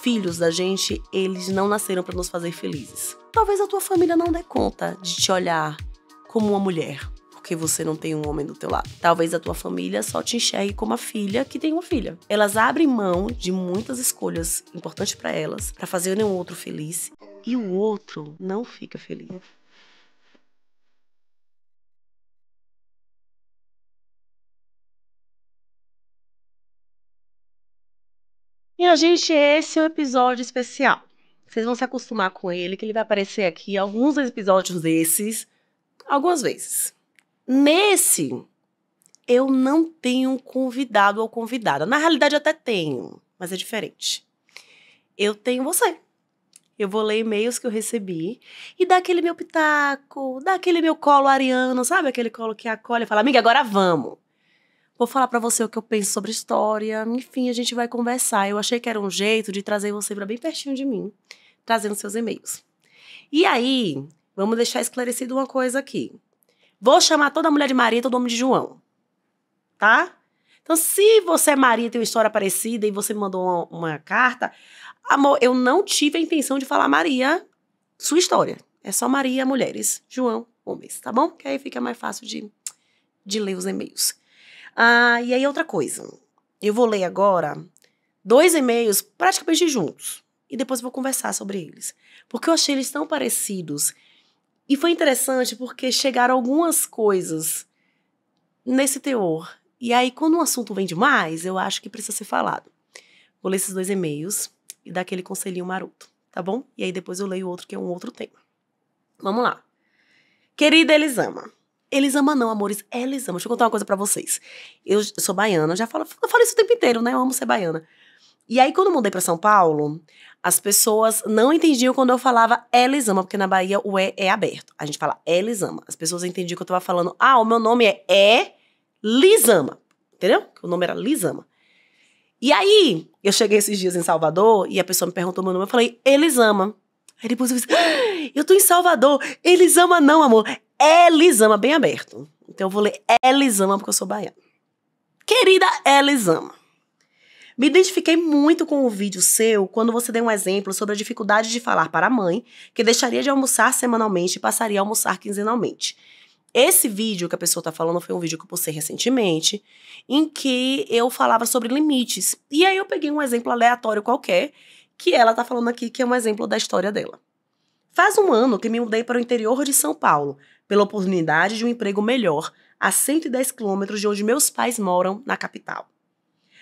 filhos da gente, eles não nasceram para nos fazer felizes. Talvez a tua família não dê conta de te olhar como uma mulher, porque você não tem um homem do teu lado. Talvez a tua família só te enxergue como a filha que tem uma filha. Elas abrem mão de muitas escolhas importantes para elas, para fazerem um outro feliz, e o outro não fica feliz. Minha gente, esse é um episódio especial. Vocês vão se acostumar com ele, que ele vai aparecer aqui alguns episódios desses, algumas vezes. Nesse, eu não tenho um convidado ou convidada. Na realidade, até tenho, mas é diferente. Eu tenho você. Eu vou ler e-mails que eu recebi e dar aquele meu pitaco, dar aquele meu colo ariano, sabe? Aquele colo que acolhe e fala, amiga, agora vamos. Vou falar pra você o que eu penso sobre história. Enfim, a gente vai conversar. Eu achei que era um jeito de trazer você pra bem pertinho de mim, trazendo seus e-mails. E aí, vamos deixar esclarecido uma coisa aqui. Vou chamar toda mulher de Maria e todo homem de João, tá? Então, se você é Maria e tem uma história parecida e você me mandou uma carta, amor, eu não tive a intenção de falar Maria, sua história. É só Maria, mulheres, João, homens, tá bom? Que aí fica mais fácil de ler os e-mails. E aí outra coisa. Eu vou ler agora 2 e-mails praticamente juntos. E depois vou conversar sobre eles. Porque eu achei eles tão parecidos. E foi interessante porque chegaram algumas coisas nesse teor. E aí, quando um assunto vem demais, eu acho que precisa ser falado. Vou ler esses 2 e-mails e dar aquele conselhinho maroto, tá bom? E aí depois eu leio outro, que é um outro tema. Vamos lá. Querida Elisama. Elisama não, amores, é Elisama. Deixa eu contar uma coisa pra vocês. Eu sou baiana, eu falo isso o tempo inteiro, né? Eu amo ser baiana. E aí, quando eu mudei pra São Paulo, as pessoas não entendiam quando eu falava Elisama, porque na Bahia o E é aberto. A gente fala Elisama. As pessoas entendiam que eu tava falando, o meu nome é Lisama. Entendeu? O nome era Lisama. E aí, eu cheguei esses dias em Salvador e a pessoa me perguntou meu nome, eu falei Elisama. Aí depois eu disse, eu tô em Salvador. Elisama não, amor. Elisama, bem aberto. Então eu vou ler Elisama porque eu sou baiana. Querida Elisama, me identifiquei muito com o vídeo seu quando você deu um exemplo sobre a dificuldade de falar para a mãe que deixaria de almoçar semanalmente e passaria a almoçar quinzenalmente. Esse vídeo que a pessoa tá falando foi um vídeo que eu postei recentemente, em que eu falava sobre limites. E aí eu peguei um exemplo aleatório qualquer, que ela tá falando aqui, que é um exemplo da história dela. Faz um ano que me mudei para o interior de São Paulo, pela oportunidade de um emprego melhor, a 110 quilômetros de onde meus pais moram, na capital.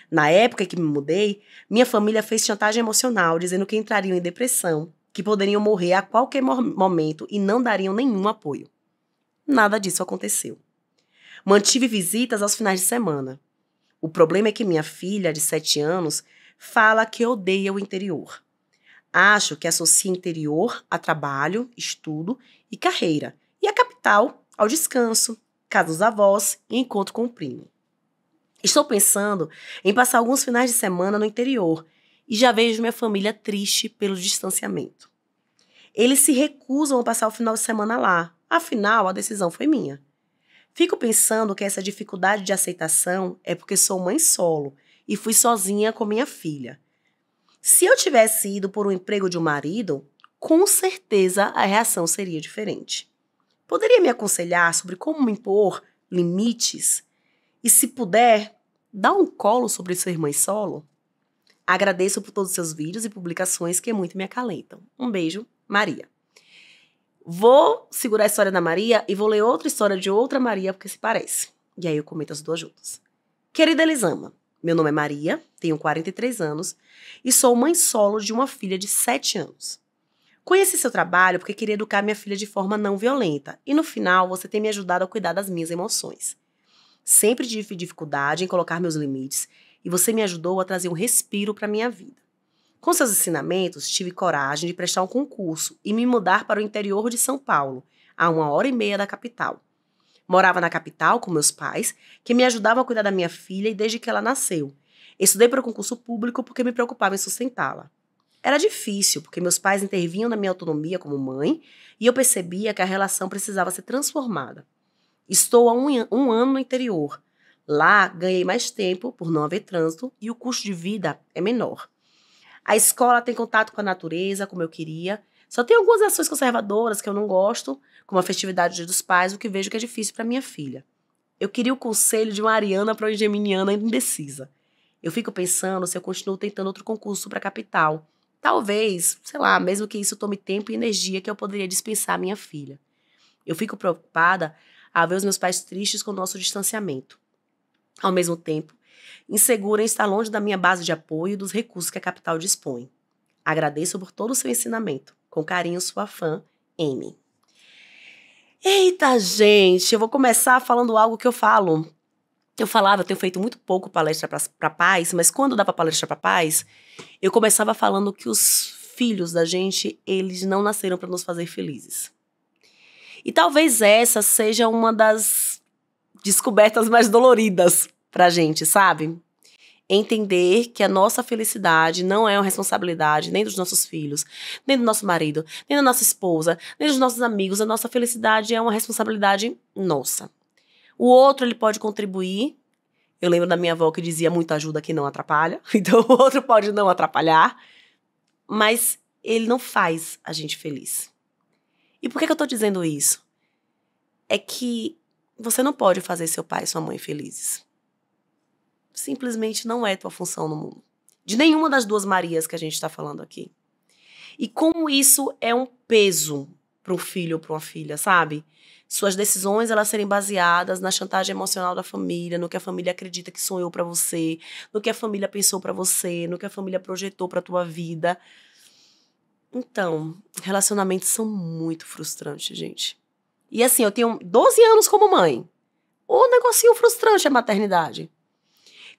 Na época que me mudei, minha família fez chantagem emocional, dizendo que entrariam em depressão, que poderiam morrer a qualquer momento e não dariam nenhum apoio. Nada disso aconteceu. Mantive visitas aos finais de semana. O problema é que minha filha, de 7 anos, fala que odeia o interior. Acho que associa interior a trabalho, estudo e carreira, e a capital ao descanso, casa dos avós e encontro com o primo. Estou pensando em passar alguns finais de semana no interior e já vejo minha família triste pelo distanciamento. Eles se recusam a passar o final de semana lá, afinal a decisão foi minha. Fico pensando que essa dificuldade de aceitação é porque sou mãe solo e fui sozinha com minha filha. Se eu tivesse ido por um emprego de um marido, com certeza a reação seria diferente. Poderia me aconselhar sobre como me impor limites? E se puder, dá um colo sobre ser mãe solo? Agradeço por todos os seus vídeos e publicações que muito me acalentam. Um beijo, Maria. Vou segurar a história da Maria e vou ler outra história de outra Maria porque se parece. E aí eu comento as 2 juntas. Querida Elisama, meu nome é Maria, tenho 43 anos e sou mãe solo de uma filha de 7 anos. Conheci seu trabalho porque queria educar minha filha de forma não violenta e no final você tem me ajudado a cuidar das minhas emoções. Sempre tive dificuldade em colocar meus limites e você me ajudou a trazer um respiro para minha vida. Com seus ensinamentos, tive coragem de prestar um concurso e me mudar para o interior de São Paulo, a 1h30 da capital. Morava na capital com meus pais, que me ajudavam a cuidar da minha filha desde que ela nasceu. Estudei para o concurso público porque me preocupava em sustentá-la. Era difícil, porque meus pais intervinham na minha autonomia como mãe e eu percebia que a relação precisava ser transformada. Estou há um ano no interior. Lá, ganhei mais tempo por não haver trânsito e o custo de vida é menor. A escola tem contato com a natureza, como eu queria. Só tem algumas ações conservadoras que eu não gosto, como a festividade do Dia dos Pais, o que vejo que é difícil para minha filha. Eu queria o conselho de uma ariana para uma geminiana indecisa. Eu fico pensando se eu continuo tentando outro concurso para capital. Talvez, sei lá, mesmo que isso tome tempo e energia que eu poderia dispensar à minha filha. Eu fico preocupada a ver os meus pais tristes com o nosso distanciamento. Ao mesmo tempo, insegura em estar longe da minha base de apoio e dos recursos que a capital dispõe. Agradeço por todo o seu ensinamento. Com carinho, sua fã, Amy. Eita, gente, eu vou começar falando algo que eu falo. Eu tenho feito muito pouco palestra para pais, mas quando dava palestra para pais, eu começava falando que os filhos da gente, eles não nasceram para nos fazer felizes. E talvez essa seja uma das descobertas mais doloridas pra gente, sabe? Entender que a nossa felicidade não é uma responsabilidade nem dos nossos filhos, nem do nosso marido, nem da nossa esposa, nem dos nossos amigos. A nossa felicidade é uma responsabilidade nossa. O outro, ele pode contribuir. Eu lembro da minha avó que dizia muita ajuda que não atrapalha. Então o outro pode não atrapalhar, mas ele não faz a gente feliz. E por que eu tô dizendo isso? É que você não pode fazer seu pai e sua mãe felizes. Simplesmente não é tua função no mundo. De nenhuma das duas Marias que a gente está falando aqui. E como isso é um peso para um filho ou para uma filha, sabe? Suas decisões, elas serem baseadas na chantagem emocional da família, no que a família acredita que sonhou para você, no que a família pensou para você, no que a família projetou para tua vida. Então, relacionamentos são muito frustrantes, gente. E assim, eu tenho 12 anos como mãe. O negocinho frustrante é a maternidade.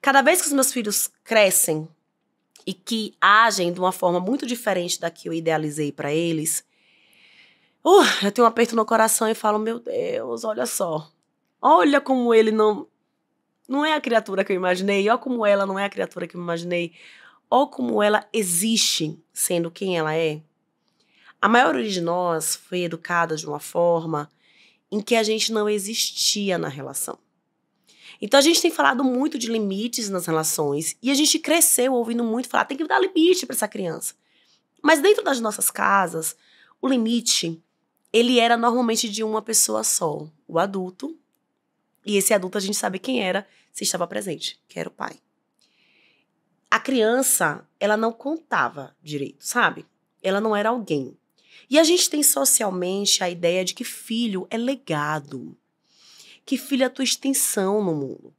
Cada vez que os meus filhos crescem e que agem de uma forma muito diferente da que eu idealizei para eles, eu tenho um aperto no coração e falo, meu Deus, olha só. Olha como ele não é a criatura que eu imaginei. Olha como ela não é a criatura que eu imaginei. Olha como ela existe sendo quem ela é. A maioria de nós foi educada de uma forma em que a gente não existia na relação. Então a gente tem falado muito de limites nas relações e a gente cresceu ouvindo muito falar, tem que dar limite para essa criança. Mas dentro das nossas casas, o limite, ele era normalmente de uma pessoa só, o adulto. E esse adulto a gente sabe quem era se estava presente, que era o pai. A criança, ela não contava direito, sabe? Ela não era alguém. E a gente tem socialmente a ideia de que filho é legado. Que filho é a tua extensão no mundo.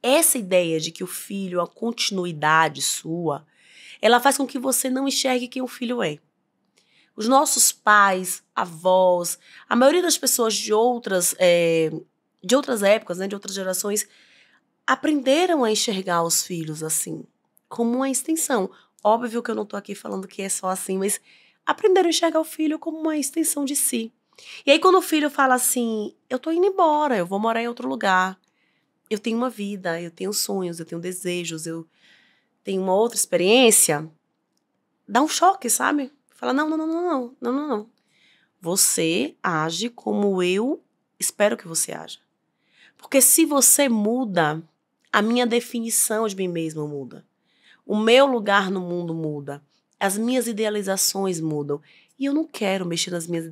Essa ideia de que o filho é a continuidade sua, ela faz com que você não enxergue quem o filho é. Os nossos pais, avós, a maioria das pessoas de outras épocas, né, de outras gerações, aprenderam a enxergar os filhos assim, como uma extensão. Óbvio que eu não tô aqui falando que é só assim, mas aprenderam a enxergar o filho como uma extensão de si. E aí quando o filho fala assim, eu tô indo embora, eu vou morar em outro lugar, eu tenho uma vida, eu tenho sonhos, eu tenho desejos, eu tenho uma outra experiência, dá um choque, sabe? Fala, não. Você age como eu espero que você haja. Porque se você muda, a minha definição de mim mesma muda. O meu lugar no mundo muda. As minhas idealizações mudam. E eu não quero mexer nas minhas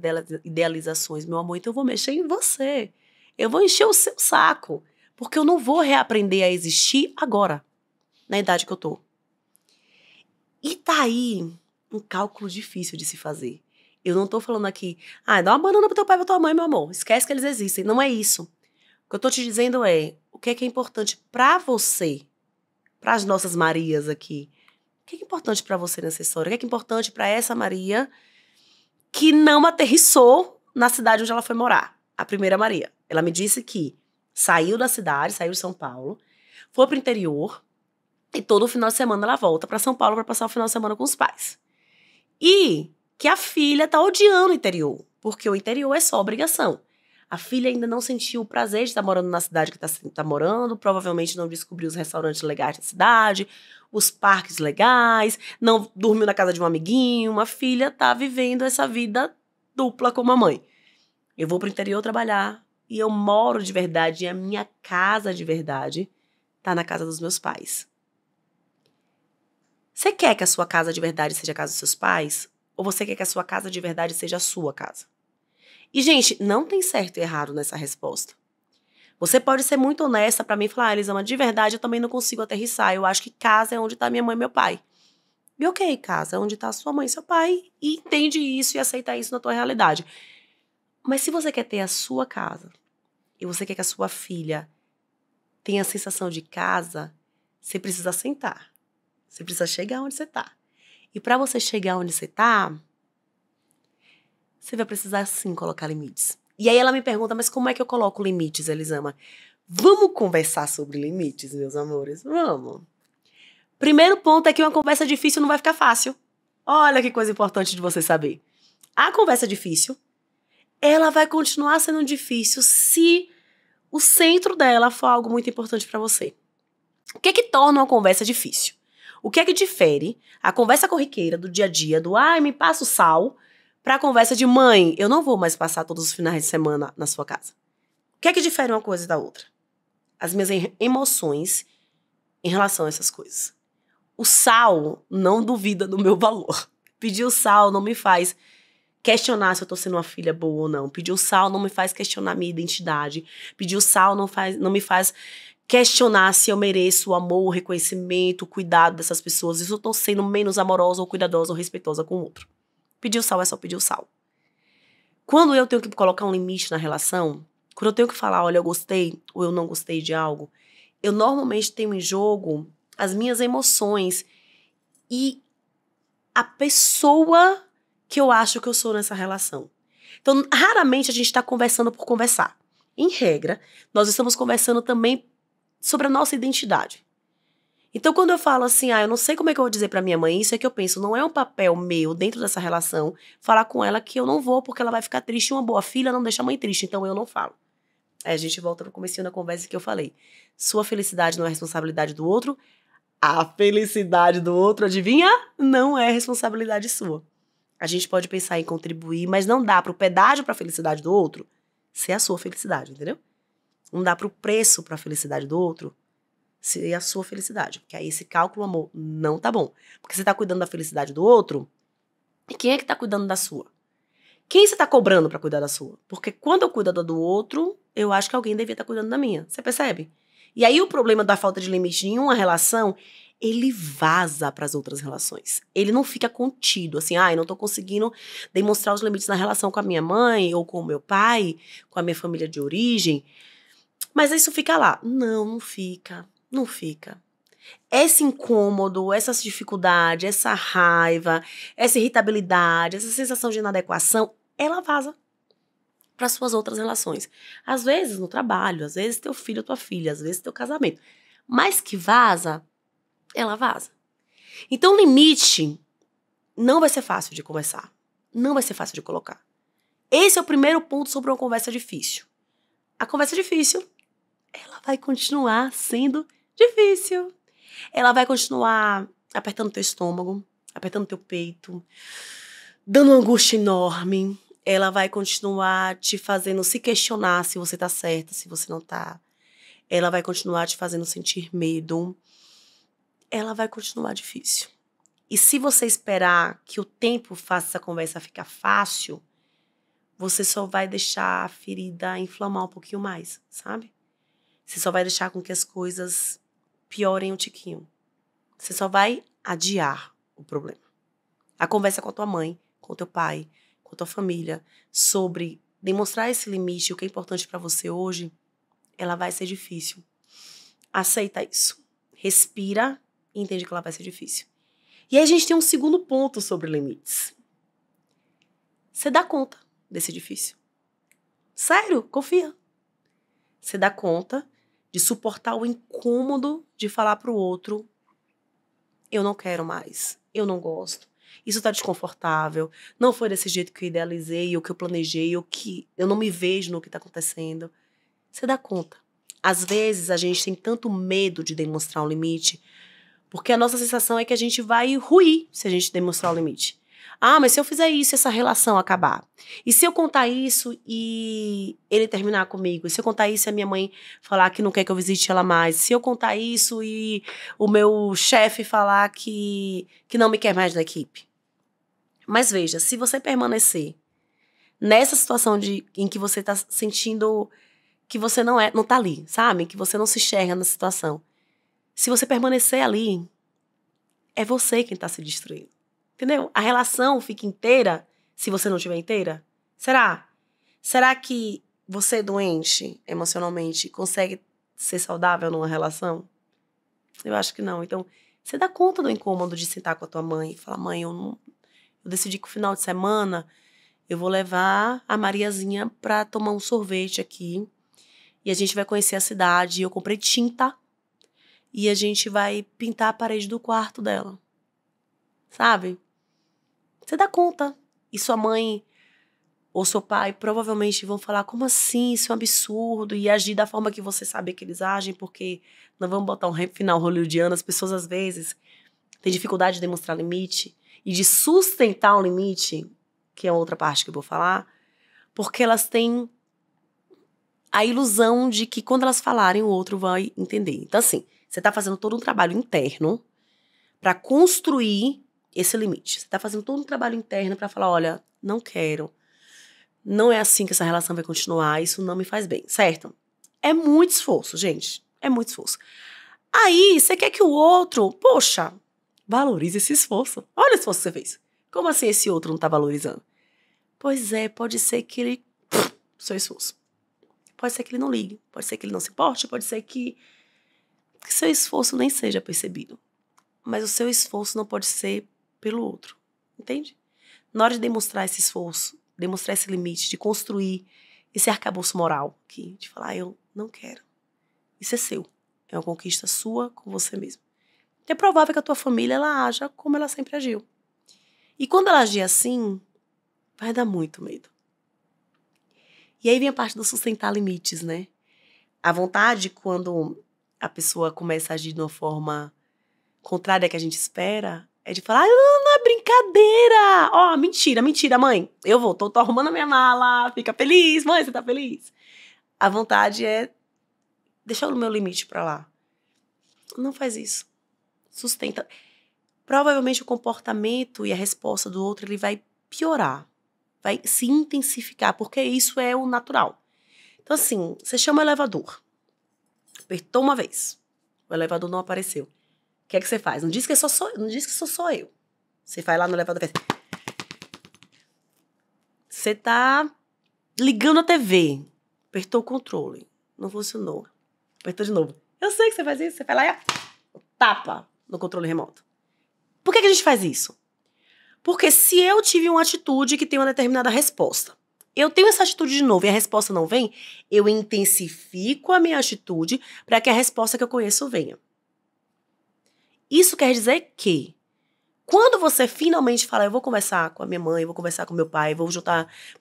idealizações, meu amor. Então eu vou mexer em você. Eu vou encher o seu saco. Porque eu não vou reaprender a existir agora, na idade que eu tô. E tá aí um cálculo difícil de se fazer. Eu não tô falando aqui, dá uma banana pro teu pai e pra tua mãe, meu amor. Esquece que eles existem. Não é isso. O que eu tô te dizendo é, o que é importante pra você, pras nossas Marias aqui. O que é importante pra você nessa história? O que é importante pra essa Maria que não aterrissou na cidade onde ela foi morar? A primeira Maria. Ela me disse que saiu da cidade, saiu de São Paulo, foi pro interior e todo final de semana ela volta pra São Paulo pra passar o final de semana com os pais. E que a filha tá odiando o interior, porque o interior é só obrigação. A filha ainda não sentiu o prazer de estar morando na cidade que tá morando, provavelmente não descobriu os restaurantes legais da cidade, os parques legais, não dormiu na casa de um amiguinho. Uma filha tá vivendo essa vida dupla com a mãe. Eu vou pro interior trabalhar e eu moro de verdade, e a minha casa de verdade tá na casa dos meus pais. Você quer que a sua casa de verdade seja a casa dos seus pais? Ou você quer que a sua casa de verdade seja a sua casa? E, gente, não tem certo e errado nessa resposta. Você pode ser muito honesta pra mim e falar, Elisama, de verdade eu também não consigo aterrissar. Eu acho que casa é onde tá minha mãe e meu pai. E ok, casa é onde tá sua mãe e seu pai. E entende isso e aceita isso na tua realidade. Mas se você quer ter a sua casa e você quer que a sua filha tenha a sensação de casa, você precisa sentar. Você precisa chegar onde você tá. E pra você chegar onde você tá, você vai precisar sim colocar limites. E aí ela me pergunta, mas como é que eu coloco limites, Elisama? Vamos conversar sobre limites, meus amores? Vamos. Primeiro ponto é que uma conversa difícil não vai ficar fácil. Olha que coisa importante de você saber. A conversa difícil, ela vai continuar sendo difícil se o centro dela for algo muito importante pra você. O que é que torna uma conversa difícil? O que é que difere a conversa corriqueira do dia a dia, do ai, me passa o sal, pra conversa de mãe, eu não vou mais passar todos os finais de semana na sua casa? O que é que difere uma coisa da outra? As minhas emoções em relação a essas coisas. O sal não duvida do meu valor. Pedir o sal não me faz questionar se eu tô sendo uma filha boa ou não. Pedir o sal não me faz questionar minha identidade. Pedir o sal não me faz questionar se eu mereço o amor, o reconhecimento, o cuidado dessas pessoas. Se eu tô sendo menos amorosa ou cuidadosa ou respeitosa com o outro. Pedir o sal é só pedir o sal. Quando eu tenho que colocar um limite na relação, quando eu tenho que falar, olha, eu gostei ou eu não gostei de algo, eu normalmente tenho em jogo as minhas emoções e a pessoa que eu acho que eu sou nessa relação. Então, raramente a gente está conversando por conversar. Em regra, nós estamos conversando também sobre a nossa identidade. Então, quando eu falo assim, eu não sei como é que eu vou dizer pra minha mãe, isso é que eu penso, não é um papel meu dentro dessa relação falar com ela que eu não vou porque ela vai ficar triste. Uma boa filha não deixa a mãe triste, então eu não falo. Aí a gente volta pro comecinho da conversa que eu falei. Sua felicidade não é responsabilidade do outro. A felicidade do outro, adivinha? Não é responsabilidade sua. A gente pode pensar em contribuir, mas não dá pro pedágio pra felicidade do outro ser a sua felicidade, entendeu? Não dá pro preço pra felicidade do outro ser a sua felicidade. Porque aí esse cálculo, amor, não tá bom. Porque você tá cuidando da felicidade do outro, e quem é que tá cuidando da sua? Quem você tá cobrando pra cuidar da sua? Porque quando eu cuido do outro, eu acho que alguém devia estar cuidando da minha. Você percebe? E aí o problema da falta de limite em uma relação, ele vaza pras outras relações. Ele não fica contido, assim, eu não tô conseguindo demonstrar os limites na relação com a minha mãe, ou com o meu pai, com a minha família de origem. Mas isso fica lá. Não, não fica. Não fica. Esse incômodo, essa dificuldade, essa raiva, essa irritabilidade, essa sensação de inadequação, ela vaza para suas outras relações. Às vezes no trabalho, às vezes teu filho ou tua filha, às vezes teu casamento. Mas que vaza, ela vaza. Então limite não vai ser fácil de conversar. Não vai ser fácil de colocar. Esse é o primeiro ponto sobre uma conversa difícil. A conversa difícil, ela vai continuar sendo difícil. Ela vai continuar apertando teu estômago, apertando teu peito, dando uma angústia enorme. Ela vai continuar te fazendo se questionar se você tá certa, se você não tá. Ela vai continuar te fazendo sentir medo. Ela vai continuar difícil. E se você esperar que o tempo faça essa conversa ficar fácil, você só vai deixar a ferida inflamar um pouquinho mais, sabe? Você só vai deixar com que as coisas piorem um tiquinho. Você só vai adiar o problema. A conversa com a tua mãe, com o teu pai, com a tua família, sobre demonstrar esse limite, o que é importante pra você hoje, ela vai ser difícil. Aceita isso. Respira e entende que ela vai ser difícil. E aí a gente tem um segundo ponto sobre limites. Você dá conta desse difícil. Sério, confia. Você dá conta de suportar o incômodo de falar pro outro: eu não quero mais, eu não gosto, isso tá desconfortável, não foi desse jeito que eu idealizei, ou que eu planejei, ou que eu não me vejo no que tá acontecendo. Você dá conta. Às vezes a gente tem tanto medo de demonstrar um limite, porque a nossa sensação é que a gente vai ruir se a gente demonstrar o limite. Ah, mas se eu fizer isso, essa relação acabar? E se eu contar isso e ele terminar comigo? E se eu contar isso e a minha mãe falar que não quer que eu visite ela mais? Se eu contar isso e o meu chefe falar que não me quer mais na equipe? Mas veja, se você permanecer nessa situação em que você tá sentindo que você não tá ali, sabe? Que você não se enxerga na situação. Se você permanecer ali, é você quem tá se destruindo. Entendeu? A relação fica inteira se você não estiver inteira? Será? Será que você doente emocionalmente consegue ser saudável numa relação? Eu acho que não. Então, você dá conta do incômodo de sentar com a tua mãe e falar, mãe, eu decidi que o final de semana eu vou levar a Mariazinha pra tomar um sorvete aqui e a gente vai conhecer a cidade. Eu comprei tinta e a gente vai pintar a parede do quarto dela. Sabe? Você dá conta. E sua mãe ou seu pai provavelmente vão falar, como assim? Isso é um absurdo. E agir da forma que você sabe que eles agem, porque não vamos botar um final hollywoodiano. As pessoas, às vezes, têm dificuldade de demonstrar limite e de sustentar um limite, que é outra parte que eu vou falar, porque elas têm a ilusão de que quando elas falarem, o outro vai entender. Então, assim, você tá fazendo todo um trabalho interno para construir esse limite. Você tá fazendo todo um trabalho interno para falar, olha, não quero. Não é assim que essa relação vai continuar, isso não me faz bem, certo? É muito esforço, gente. É muito esforço. Aí, você quer que o outro, poxa, valorize esse esforço. Olha o esforço que você fez. Como assim esse outro não tá valorizando? Pois é, pode ser que ele... seu esforço. Pode ser que ele não ligue, pode ser que ele não se importe, pode ser que seu esforço nem seja percebido. Mas o seu esforço não pode ser pelo outro, entende? Na hora de demonstrar esse esforço, demonstrar esse limite, de construir esse arcabouço moral aqui, de falar, eu não quero. Isso é seu. É uma conquista sua com você mesmo. É provável que a tua família, ela haja como ela sempre agiu. E quando ela agir assim, vai dar muito medo. E aí vem a parte do sustentar limites, né? A vontade, quando a pessoa começa a agir de uma forma contrária que a gente espera, é de falar, não é brincadeira. Ó, mentira, mentira, mãe. Eu vou, tô arrumando a minha mala, fica feliz, mãe, você tá feliz? A vontade é deixar o meu limite pra lá. Não faz isso. Sustenta. Provavelmente o comportamento e a resposta do outro, ele vai piorar. Vai se intensificar, porque isso é o natural. Então assim, você chama o elevador. Apertou uma vez. O elevador não apareceu. O que é que você faz? Não diz que sou só eu. Você vai lá no elevador e faz... Você tá ligando a TV. Apertou o controle. Não funcionou. Apertou de novo. Eu sei que você faz isso. Você vai lá e tapa no controle remoto. Por que a gente faz isso? Porque se eu tive uma atitude que tem uma determinada resposta, eu tenho essa atitude de novo e a resposta não vem, eu intensifico a minha atitude para que a resposta que eu conheço venha. Isso quer dizer que quando você finalmente fala, eu vou conversar com a minha mãe, eu vou conversar com meu pai, vou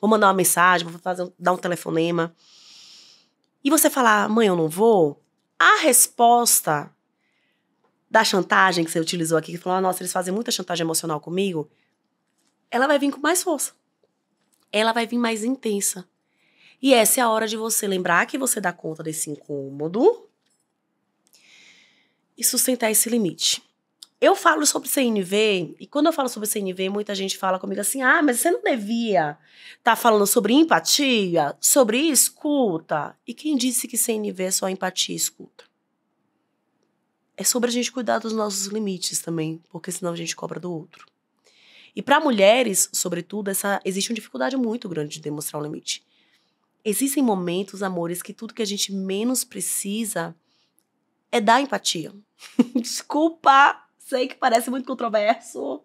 mandar uma mensagem, dar um telefonema, e você falar, mãe, eu não vou, a resposta da chantagem que você utilizou aqui, que falou, nossa, eles fazem muita chantagem emocional comigo, ela vai vir com mais força. Ela vai vir mais intensa. E essa é a hora de você lembrar que você dá conta desse incômodo e sustentar esse limite. Eu falo sobre CNV, e quando eu falo sobre CNV, muita gente fala comigo assim, ah, mas você não devia estar falando sobre empatia, sobre escuta. E quem disse que CNV é só empatia e escuta? É sobre a gente cuidar dos nossos limites também, porque senão a gente cobra do outro. E para mulheres, sobretudo, existe uma dificuldade muito grande de demonstrar um limite. Existem momentos, amores, que tudo que a gente menos precisa é dar empatia. Desculpa, sei que parece muito controverso,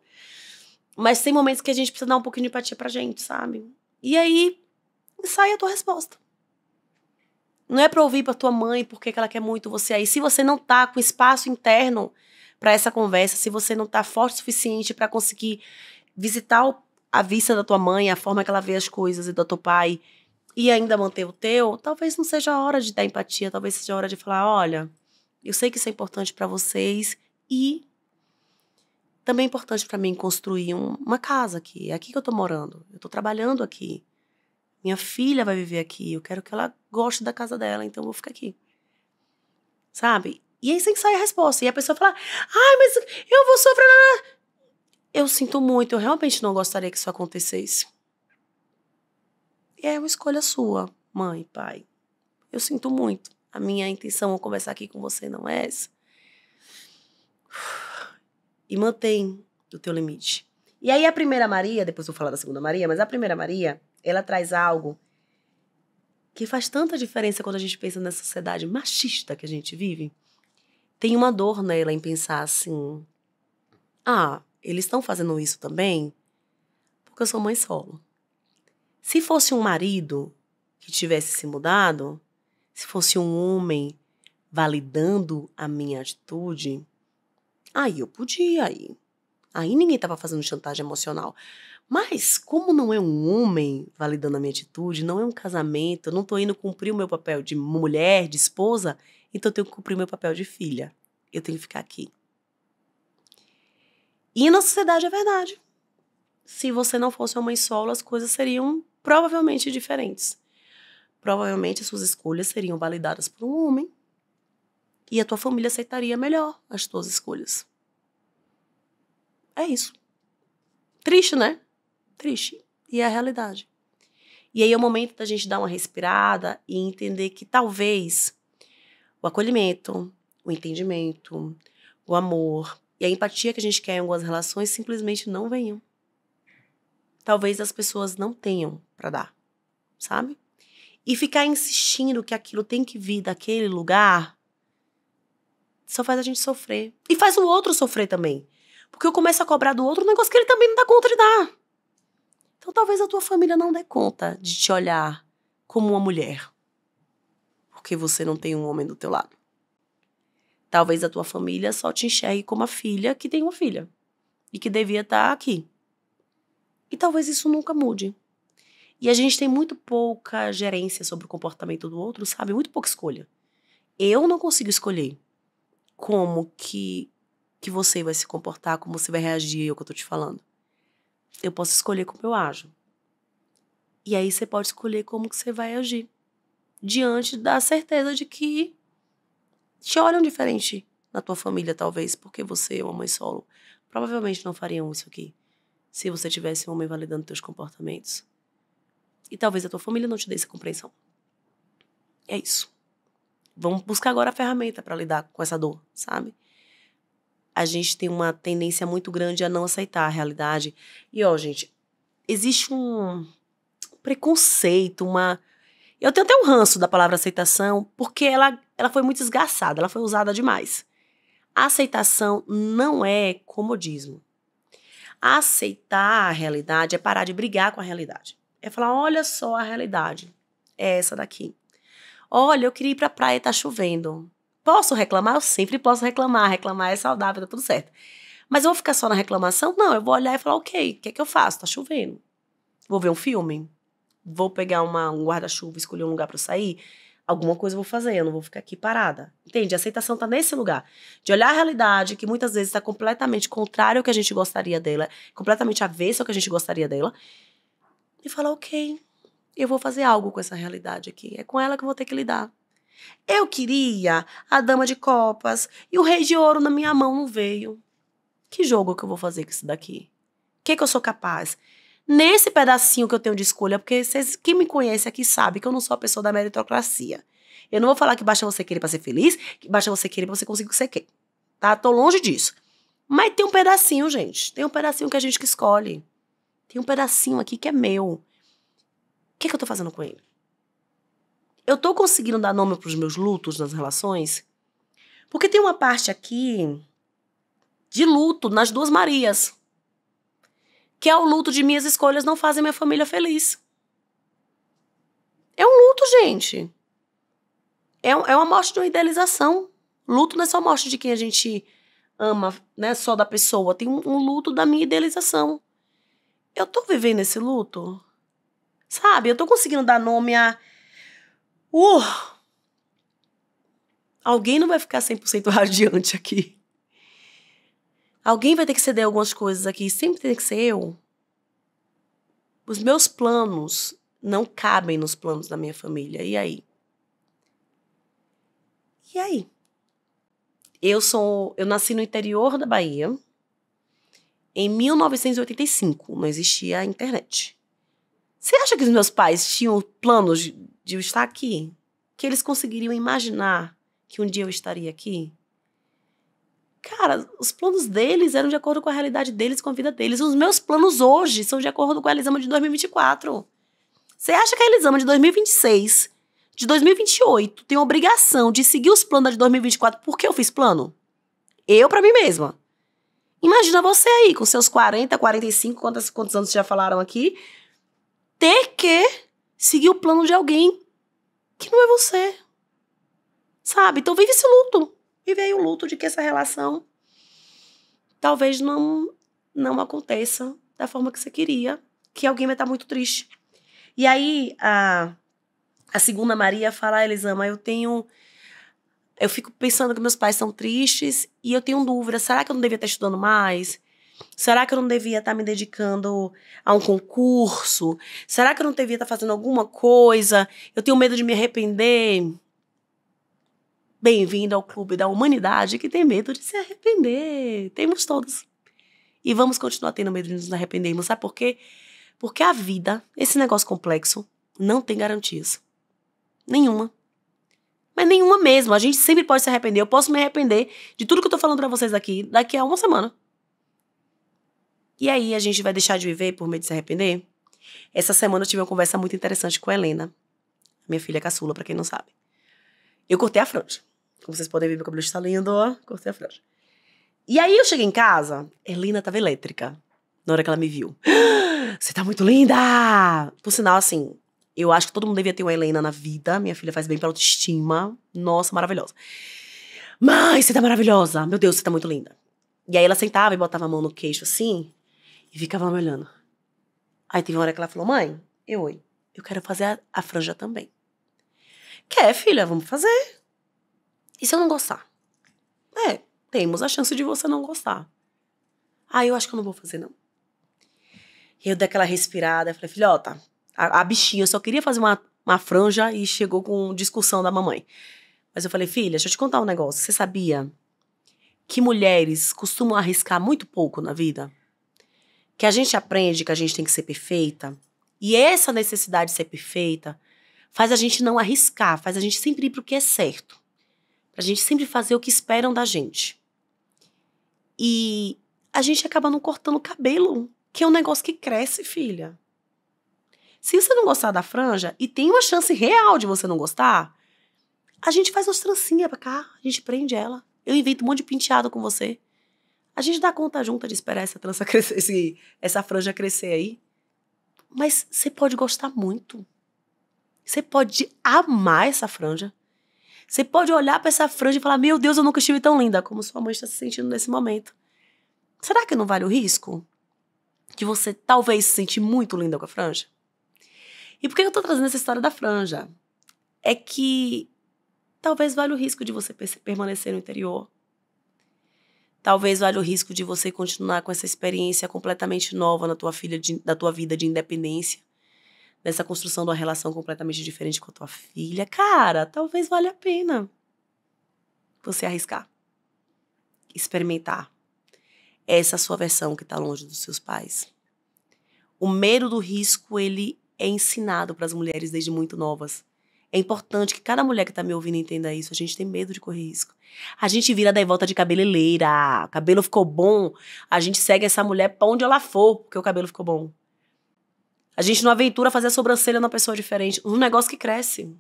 mas tem momentos que a gente precisa dar um pouquinho de empatia pra gente, sabe? E aí, sai a tua resposta. Não é pra ouvir pra tua mãe porque ela quer muito você aí. Se você não tá com espaço interno pra essa conversa, se você não tá forte o suficiente pra conseguir visitar a vista da tua mãe, a forma que ela vê as coisas e do teu pai, e ainda manter o teu, talvez não seja a hora de dar empatia, talvez seja a hora de falar, olha, eu sei que isso é importante pra vocês e Também é importante para mim construir uma casa aqui. É aqui que eu tô morando. Eu tô trabalhando aqui. Minha filha vai viver aqui. Eu quero que ela goste da casa dela, então eu vou ficar aqui. Sabe? E aí sempre sai a resposta. E a pessoa fala, ai, mas eu vou sofrer. Eu sinto muito, eu realmente não gostaria que isso acontecesse. E é uma escolha sua, mãe, pai. Eu sinto muito. A minha intenção ao conversar aqui com você não é essa. E mantém o teu limite. E aí a primeira Maria, depois eu vou falar da segunda Maria, mas a primeira Maria, ela traz algo que faz tanta diferença quando a gente pensa nessa sociedade machista que a gente vive. Tem uma dor nela em pensar assim, eles estão fazendo isso também porque eu sou mãe solo. Se fosse um marido que tivesse se mudado, se fosse um homem validando a minha atitude, aí eu podia ir. Aí ninguém estava fazendo chantagem emocional. Mas como não é um homem validando a minha atitude, não é um casamento, eu não estou indo cumprir o meu papel de mulher, de esposa, então eu tenho que cumprir o meu papel de filha. Eu tenho que ficar aqui. E na sociedade é verdade. Se você não fosse uma mãe solo, as coisas seriam provavelmente diferentes. Provavelmente as suas escolhas seriam validadas por um homem e a tua família aceitaria melhor as tuas escolhas. É isso. Triste, né? Triste. E é a realidade. E aí é o momento da gente dar uma respirada e entender que talvez o acolhimento, o entendimento, o amor e a empatia que a gente quer em algumas relações simplesmente não venham. Talvez as pessoas não tenham para dar, sabe? E ficar insistindo que aquilo tem que vir daquele lugar só faz a gente sofrer. E faz o outro sofrer também. Porque eu começo a cobrar do outro um negócio que ele também não dá conta de dar. Então talvez a tua família não dê conta de te olhar como uma mulher. Porque você não tem um homem do teu lado. Talvez a tua família só te enxergue como a filha que tem uma filha. E que devia estar aqui. E talvez isso nunca mude. E a gente tem muito pouca gerência sobre o comportamento do outro, sabe? Muito pouca escolha. Eu não consigo escolher como que você vai se comportar, como você vai reagir ao que eu tô te falando. Eu posso escolher como eu ajo. E aí você pode escolher como que você vai agir. Diante da certeza de que te olham diferente na tua família, talvez, porque você é uma mãe solo. Provavelmente não fariam isso aqui, se você tivesse um homem validando teus comportamentos. E talvez a tua família não te dê essa compreensão. É isso. Vamos buscar agora a ferramenta para lidar com essa dor, sabe? A gente tem uma tendência muito grande a não aceitar a realidade. E, gente, existe um preconceito, Eu tenho até um ranço da palavra aceitação, porque ela foi muito esgarçada, ela foi usada demais. A aceitação não é comodismo. Aceitar a realidade é parar de brigar com a realidade. É falar, olha só a realidade, é essa daqui. Olha, eu queria ir pra praia e tá chovendo. Posso reclamar? Eu sempre posso reclamar. Reclamar é saudável, tá tudo certo. Mas eu vou ficar só na reclamação? Não, eu vou olhar e falar, ok, o que é que eu faço? Tá chovendo. Vou ver um filme? Vou pegar um guarda-chuva, escolher um lugar pra eu sair? Alguma coisa eu vou fazer, eu não vou ficar aqui parada. Entende? A aceitação tá nesse lugar. De olhar a realidade, que muitas vezes tá completamente contrário ao que a gente gostaria dela, completamente avesso ao que a gente gostaria dela, e falar, ok, eu vou fazer algo com essa realidade aqui. É com ela que eu vou ter que lidar. Eu queria a dama de copas e o rei de ouro na minha mão não veio. Que jogo que eu vou fazer com isso daqui? O que eu sou capaz? Nesse pedacinho que eu tenho de escolha, porque vocês que me conhecem aqui sabem que eu não sou a pessoa da meritocracia. Eu não vou falar que basta você querer pra ser feliz, que basta você querer pra você conseguir o que você quer. Tá? Tô longe disso. Mas tem um pedacinho, gente. Tem um pedacinho que a gente que escolhe. Tem um pedacinho aqui que é meu. O que eu tô fazendo com ele? Eu tô conseguindo dar nome pros meus lutos nas relações? Porque tem uma parte aqui de luto nas duas Marias. Que é o luto de minhas escolhas não fazem minha família feliz. É um luto, gente. É uma morte de uma idealização. Luto não é só morte de quem a gente ama, né? Só da pessoa. Tem um luto da minha idealização. Eu tô vivendo esse luto? Sabe? Eu tô conseguindo dar nome a... Alguém não vai ficar 100% radiante aqui. Alguém vai ter que ceder algumas coisas aqui. Sempre tem que ser eu. Os meus planos não cabem nos planos da minha família. E aí? E aí? Eu nasci no interior da Bahia em 1985. Não existia a internet. Você acha que os meus pais tinham planos de eu estar aqui? Que eles conseguiriam imaginar que um dia eu estaria aqui? Cara, os planos deles eram de acordo com a realidade deles, com a vida deles. Os meus planos hoje são de acordo com a Elisama de 2024. Você acha que a Elisama de 2026, de 2028, tem a obrigação de seguir os planos da de 2024 porque eu fiz plano? Eu pra mim mesma. Imagina você aí, com seus 40, 45, quantos anos já falaram aqui, ter que seguir o plano de alguém que não é você. Sabe? Então vive esse luto. Vive aí o luto de que essa relação talvez não aconteça da forma que você queria, que alguém vai estar muito triste. E aí a segunda Maria fala, Elisama, eu fico pensando que meus pais são tristes e eu tenho dúvida, será que eu não devia estar estudando mais? Será que eu não devia estar me dedicando a um concurso? Será que eu não devia estar fazendo alguma coisa? Eu tenho medo de me arrepender. Bem-vindo ao clube da humanidade que tem medo de se arrepender. Temos todos. E vamos continuar tendo medo de nos arrependermos. Sabe por quê? Porque a vida, esse negócio complexo, não tem garantias. Nenhuma. Mas nenhuma mesmo. A gente sempre pode se arrepender. Eu posso me arrepender de tudo que eu tô falando pra vocês aqui daqui a uma semana. E aí a gente vai deixar de viver por medo de se arrepender? Essa semana eu tive uma conversa muito interessante com a Helena, minha filha caçula, pra quem não sabe. Eu cortei a franja. Como vocês podem ver, meu cabelo está lindo, ó. Cortei a franja. E aí eu cheguei em casa, Helena tava elétrica. Na hora que ela me viu. Você tá muito linda! Por sinal, assim, eu acho que todo mundo devia ter uma Helena na vida. Minha filha faz bem pra autoestima. Nossa, maravilhosa. Mãe, você tá maravilhosa. Meu Deus, você tá muito linda. E aí ela sentava e botava a mão no queixo assim e ficava me olhando. Aí teve uma hora que ela falou, mãe, eu quero fazer a franja também. Quer, filha? Vamos fazer. E se eu não gostar? Temos a chance de você não gostar. Eu acho que eu não vou fazer, não. Eu dei aquela respirada, falei, filhota, a bichinha só queria fazer uma franja e chegou com discussão da mamãe. Mas eu falei, filha, deixa eu te contar um negócio. Você sabia que mulheres costumam arriscar muito pouco na vida? Que a gente aprende que a gente tem que ser perfeita. E essa necessidade de ser perfeita faz a gente não arriscar, faz a gente sempre ir pro que é certo. Pra gente sempre fazer o que esperam da gente. E a gente acaba não cortando o cabelo, que é um negócio que cresce, filha. Se você não gostar da franja, e tem uma chance real de você não gostar, a gente faz umas trancinhas pra cá, a gente prende ela. Eu invento um monte de penteado com você. A gente dá conta junta de esperar essa trança crescer, essa franja crescer aí. Mas você pode gostar muito. Você pode amar essa franja. Você pode olhar pra essa franja e falar, meu Deus, eu nunca estive tão linda, como sua mãe está se sentindo nesse momento. Será que não vale o risco de você talvez se sentir muito linda com a franja? E por que eu tô trazendo essa história da franja? É que talvez vale o risco de você permanecer no interior. Talvez valha o risco de você continuar com essa experiência completamente nova na tua vida de independência. Nessa construção de uma relação completamente diferente com a tua filha. Cara, talvez valha a pena você arriscar. Experimentar. Essa sua versão que tá longe dos seus pais. O medo do risco, ele é ensinado para as mulheres desde muito novas. É importante que cada mulher que tá me ouvindo entenda isso. A gente tem medo de correr risco. A gente vira daí volta de cabeleireira. O cabelo ficou bom. A gente segue essa mulher pra onde ela for, porque o cabelo ficou bom. A gente não aventura fazer a sobrancelha numa pessoa diferente. Um negócio que cresce.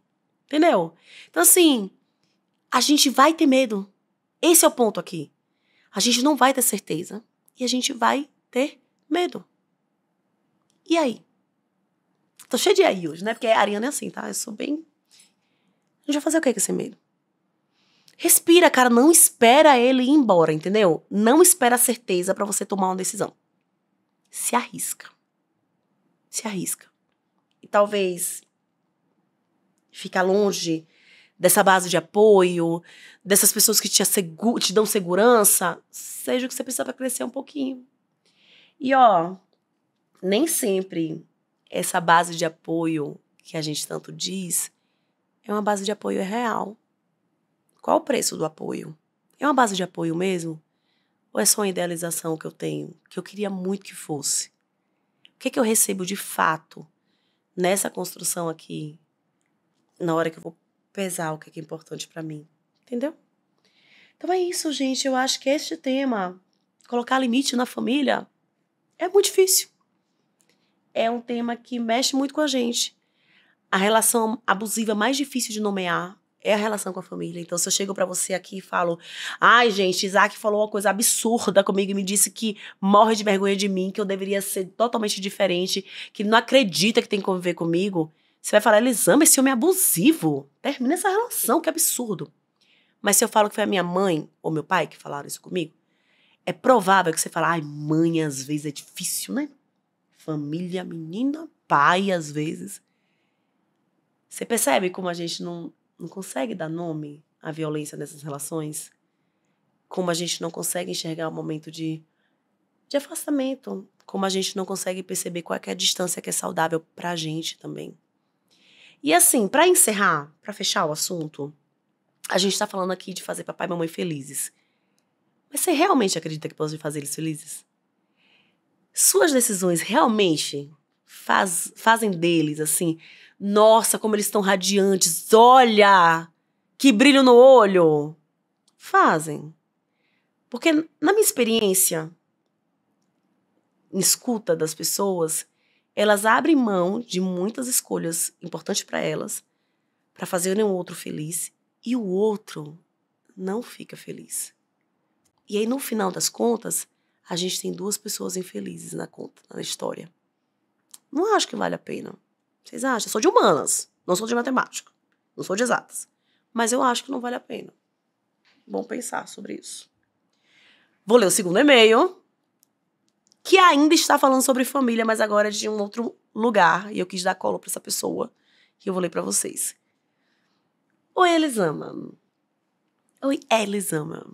Entendeu? Então, assim, a gente vai ter medo. Esse é o ponto aqui. A gente não vai ter certeza. E a gente vai ter medo. E aí? Tô cheia de aí hoje, né? Porque a Ariana é assim, tá? Eu sou bem... A gente vai fazer o que com esse medo? Respira, cara. Não espera ele ir embora, entendeu? Não espera a certeza pra você tomar uma decisão. Se arrisca. Se arrisca. E talvez ficar longe dessa base de apoio, dessas pessoas que te dão segurança, seja o que você precisa para crescer um pouquinho. E, ó, nem sempre essa base de apoio que a gente tanto diz é uma base de apoio real. Qual o preço do apoio? É uma base de apoio mesmo? Ou é só uma idealização que eu tenho, que eu queria muito que fosse? O que é que eu recebo de fato nessa construção aqui, na hora que eu vou pesar o que é importante pra mim? Entendeu? Então é isso, gente. Eu acho que este tema, colocar limite na família, é muito difícil. É um tema que mexe muito com a gente. A relação abusiva mais difícil de nomear é a relação com a família. Então, se eu chego pra você aqui e falo, ai, gente, Isaac falou uma coisa absurda comigo e me disse que morre de vergonha de mim, que eu deveria ser totalmente diferente, que não acredita que tem que conviver comigo, você vai falar, Elisama, esse homem é abusivo. Termina essa relação, que absurdo. Mas se eu falo que foi a minha mãe ou meu pai que falaram isso comigo, é provável que você fale, ai, mãe, às vezes é difícil, né? Família, menina, pai, às vezes. Você percebe como a gente não consegue dar nome à violência nessas relações? Como a gente não consegue enxergar o momento de afastamento? Como a gente não consegue perceber qual é a distância que é saudável pra gente também? E assim, pra encerrar, pra fechar o assunto, a gente tá falando aqui de fazer papai e mamãe felizes. Mas você realmente acredita que pode fazer eles felizes? Suas decisões realmente fazem deles, assim, nossa, como eles estão radiantes, olha, que brilho no olho. Fazem. Porque na minha experiência, em escuta das pessoas, elas abrem mão de muitas escolhas importantes para elas, para fazerem o outro feliz, e o outro não fica feliz. E aí, no final das contas, a gente tem duas pessoas infelizes na conta, na história. Não acho que vale a pena. Vocês acham? Eu sou de humanas, não sou de matemática, não sou de exatas. Mas eu acho que não vale a pena. Bom pensar sobre isso. Vou ler o segundo e-mail, que ainda está falando sobre família, mas agora é de um outro lugar. E eu quis dar colo para essa pessoa, que eu vou ler para vocês. Oi, Elisama. Oi, Elisama.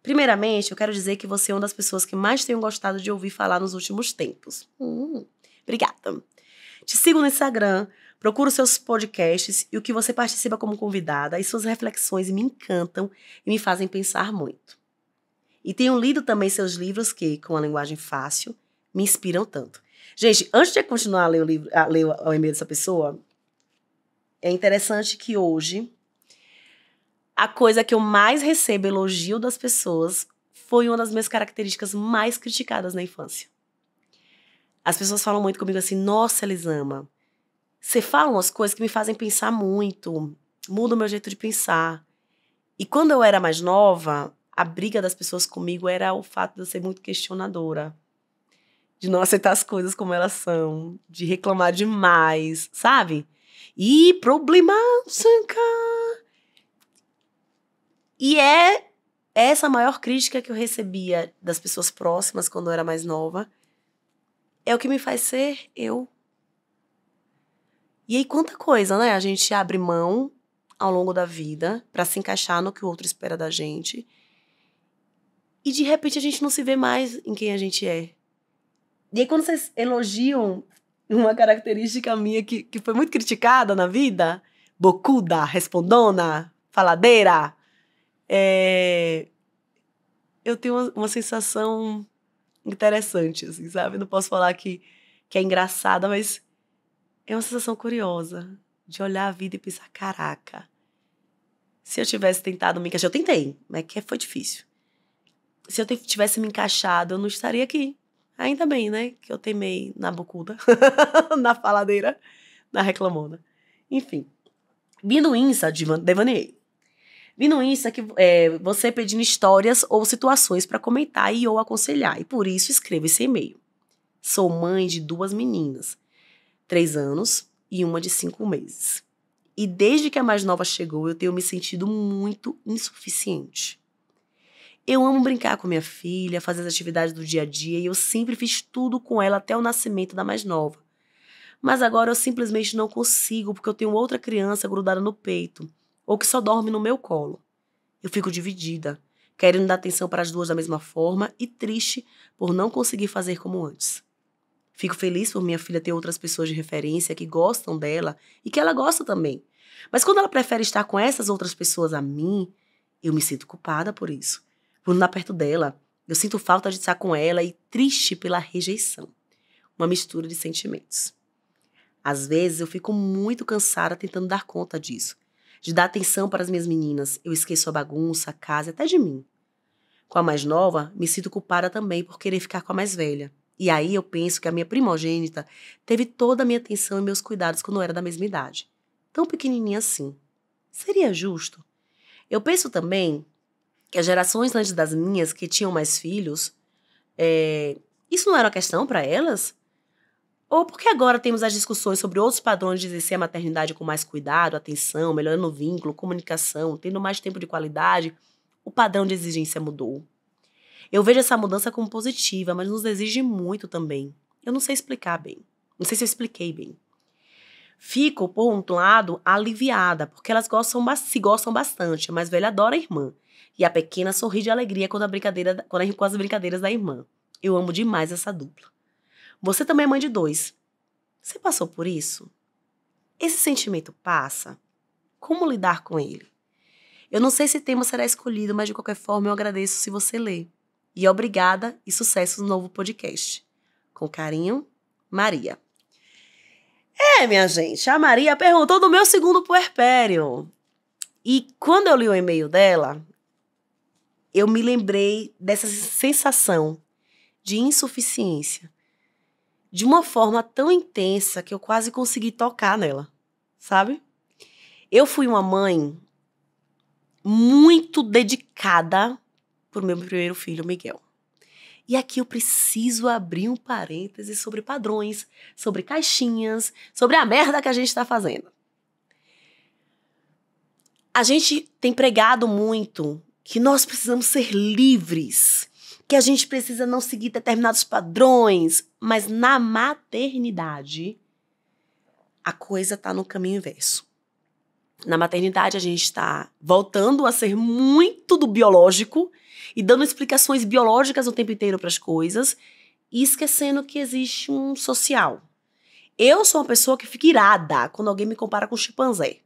Primeiramente, eu quero dizer que você é uma das pessoas que mais tenho gostado de ouvir falar nos últimos tempos. Obrigada. Te sigo no Instagram, procuro seus podcasts e o que você participa como convidada, e suas reflexões me encantam e me fazem pensar muito. E tenho lido também seus livros que, com a linguagem fácil, me inspiram tanto. Gente, antes de continuar a ler o e-mail dessa pessoa, é interessante que hoje a coisa que eu mais recebo elogio das pessoas foi uma das minhas características mais criticadas na infância. As pessoas falam muito comigo assim, nossa, Elisama, você fala umas coisas que me fazem pensar muito, muda o meu jeito de pensar. E quando eu era mais nova, a briga das pessoas comigo era o fato de eu ser muito questionadora, de não aceitar as coisas como elas são, de reclamar demais, sabe? E problemática. E é essa a maior crítica que eu recebia das pessoas próximas quando eu era mais nova. É o que me faz ser eu. E aí, quanta coisa, né? A gente abre mão ao longo da vida pra se encaixar no que o outro espera da gente. E, de repente, a gente não se vê mais em quem a gente é. E aí, quando vocês elogiam uma característica minha que foi muito criticada na vida, bocuda, respondona, faladeira, eu tenho uma sensação interessante, assim, sabe? Não posso falar que é engraçada, mas é uma sensação curiosa de olhar a vida e pensar, caraca, se eu tivesse tentado me encaixar, eu tentei, mas que foi difícil. Se eu tivesse me encaixado, eu não estaria aqui. Ainda bem, né, que eu teimei na bocuda, na faladeira, na reclamona. Enfim, vi no Insta, devaneei. Vi no Insta que você pedindo histórias ou situações para comentar e ou aconselhar, e por isso escrevo esse e-mail. Sou mãe de 2 meninas, 3 anos e uma de 5 meses. E desde que a mais nova chegou, eu tenho me sentido muito insuficiente. Eu amo brincar com minha filha, fazer as atividades do dia a dia, e eu sempre fiz tudo com ela até o nascimento da mais nova. Mas agora eu simplesmente não consigo, porque eu tenho outra criança grudada no peito. ou que só dorme no meu colo. Eu fico dividida, querendo dar atenção para as duas da mesma forma e triste por não conseguir fazer como antes. Fico feliz por minha filha ter outras pessoas de referência que gostam dela e que ela gosta também. Mas quando ela prefere estar com essas outras pessoas a mim, eu me sinto culpada por isso. Por não estar perto dela, eu sinto falta de estar com ela e triste pela rejeição. Uma mistura de sentimentos. Às vezes eu fico muito cansada tentando dar conta disso. De dar atenção para as minhas meninas, eu esqueço a bagunça, a casa e até de mim. Com a mais nova, me sinto culpada também por querer ficar com a mais velha. E aí eu penso que a minha primogênita teve toda a minha atenção e meus cuidados quando eu era da mesma idade. Tão pequenininha assim. Seria justo? Eu penso também que as gerações antes das minhas, que tinham mais filhos, isso não era uma questão para elas? Ou porque agora temos as discussões sobre outros padrões de exercer a maternidade com mais cuidado, atenção, melhorando o vínculo, comunicação, tendo mais tempo de qualidade, o padrão de exigência mudou. Eu vejo essa mudança como positiva, mas nos exige muito também. Eu não sei explicar bem. Não sei se eu expliquei bem. Fico, por um lado, aliviada, porque elas se gostam bastante. A mais velha adora a irmã. E a pequena sorri de alegria com as brincadeiras da irmã. Eu amo demais essa dupla. Você também é mãe de 2. Você passou por isso? Esse sentimento passa? Como lidar com ele? Eu não sei se tema será escolhido, mas de qualquer forma eu agradeço se você ler. E obrigada e sucesso no novo podcast. Com carinho, Maria. Minha gente, a Maria perguntou do meu segundo puerpério. E quando eu li o e-mail dela, eu me lembrei dessa sensação de insuficiência. De uma forma tão intensa que eu quase consegui tocar nela, sabe? Eu fui uma mãe muito dedicada pro meu primeiro filho, Miguel. E aqui eu preciso abrir um parêntese sobre padrões, sobre caixinhas, sobre a merda que a gente tá fazendo. A gente tem pregado muito que nós precisamos ser livres, que a gente precisa não seguir determinados padrões, mas na maternidade a coisa tá no caminho inverso. Na maternidade a gente está voltando a ser muito do biológico e dando explicações biológicas o tempo inteiro para as coisas e esquecendo que existe um social. Eu sou uma pessoa que fica irada quando alguém me compara com chimpanzé.